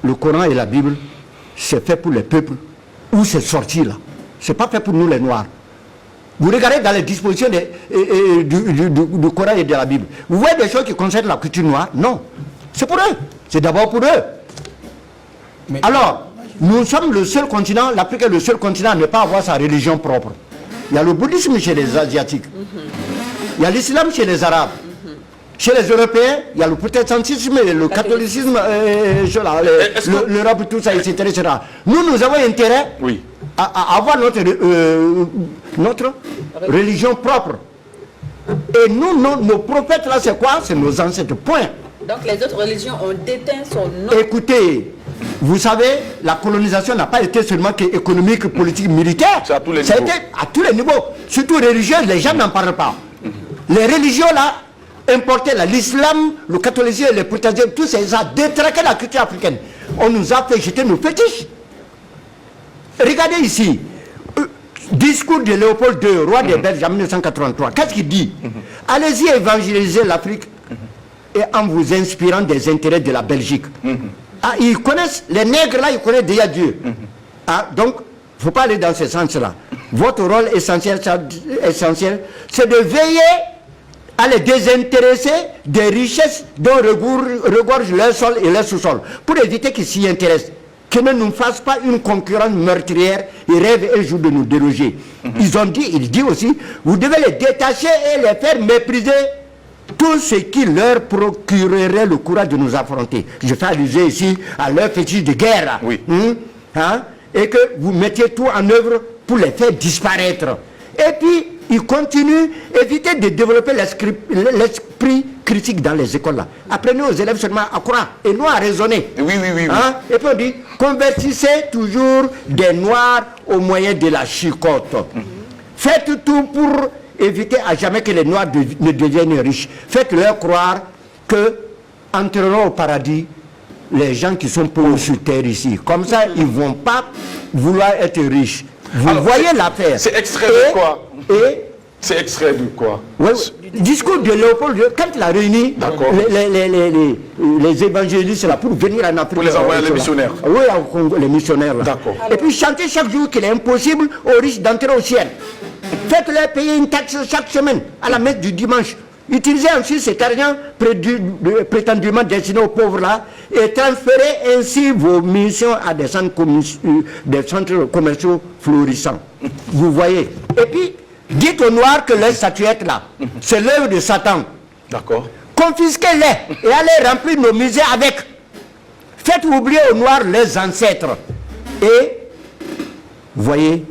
le Coran et la Bible, c'est fait pour les peuples, où c'est sorti là. C'est pas fait pour nous les Noirs. Vous regardez dans les dispositions du Coran et de la Bible. Vous voyez des choses qui concernent la culture noire? Non. C'est pour eux. C'est d'abord pour eux. Mais alors, nous sommes le seul continent, l'Afrique est le seul continent à ne pas avoir sa religion propre. Il y a le bouddhisme chez les Asiatiques. Il y a l'islam chez les Arabes. Chez les Européens, il y a le protestantisme, le catholicisme, l'Europe, tout ça, etc., etc. Nous avons intérêt à avoir notre religion propre. Et nous, nos prophètes, là, c'est quoi? C'est nos ancêtres. Point. Donc les autres religions ont déteint son nom. Écoutez, vous savez, la colonisation n'a pas été seulement économique, politique, militaire. C'est à tous les Ça a niveaux. été à tous les niveaux. Surtout religieux, les gens n'en parlent pas. Les religions, là, importaient l'islam, le catholicisme, les protestantisme, tout ça, ça a détraqué la culture africaine. On nous a fait jeter nos fétiches. Regardez ici. Discours de Léopold II, roi des Belges en 1983. Qu'est-ce qu'il dit? Allez-y évangéliser l'Afrique et en vous inspirant des intérêts de la Belgique. Ah, ils connaissent, les nègres là, ils connaissent déjà Dieu. Ah, donc, il ne faut pas aller dans ce sens-là. Votre rôle essentiel, c'est de veiller à les désintéresser des richesses dont regorgent leur sol et leur sous-sol, pour éviter qu'ils s'y intéressent. Qu'ils ne nous fassent pas une concurrence meurtrière et rêvent un jour de nous déloger. Il dit aussi, vous devez les détacher et les faire mépriser tout ce qui leur procurerait le courage de nous affronter. Je fais allusion ici à leur fétiche de guerre. Oui. Et que vous mettiez tout en œuvre pour les faire disparaître. Et puis, il continue, évitez de développer l'esprit critique dans les écoles là. Apprenez aux élèves seulement à croire et non à raisonner. Oui. Et puis on dit, convertissez toujours des noirs au moyen de la chicotte. Faites tout pour éviter à jamais que les noirs ne deviennent riches. Faites-leur croire que entreront au paradis les gens qui sont pauvres sur terre ici. Comme ça, ils ne vont pas vouloir être riches. Vous voyez l'affaire. C'est extrait de quoi? C'est extrait de quoi? Discours de Léopold II, quand il a réuni les évangélistes là, pour venir en Afrique. Pour les envoyer les missionnaires. Oui, les missionnaires. D'accord. Et puis chanter chaque jour qu'il est impossible aux riches d'entrer au ciel. Faites-leur payer une taxe chaque semaine à la messe du dimanche. Utilisez ensuite cet argent prétendument destiné aux pauvres là et transférez ainsi vos missions à des centres commerciaux florissants. Vous voyez. Et puis, dites aux Noirs que leur statuette là, c'est l'œuvre de Satan. D'accord. Confisquez-les et allez remplir nos musées avec. Faites oublier aux Noirs leurs ancêtres. Et, vous voyez,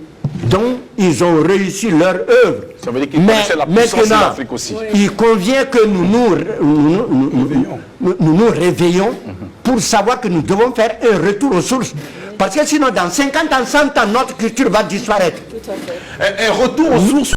donc ils ont réussi leur œuvre. Ça veut dire qu'ils connaissaient la puissance de l'Afrique aussi. Il convient que nous nous réveillons pour savoir que nous devons faire un retour aux sources. Parce que sinon, dans 50 ans, 100 ans, notre culture va disparaître. Un retour aux sources.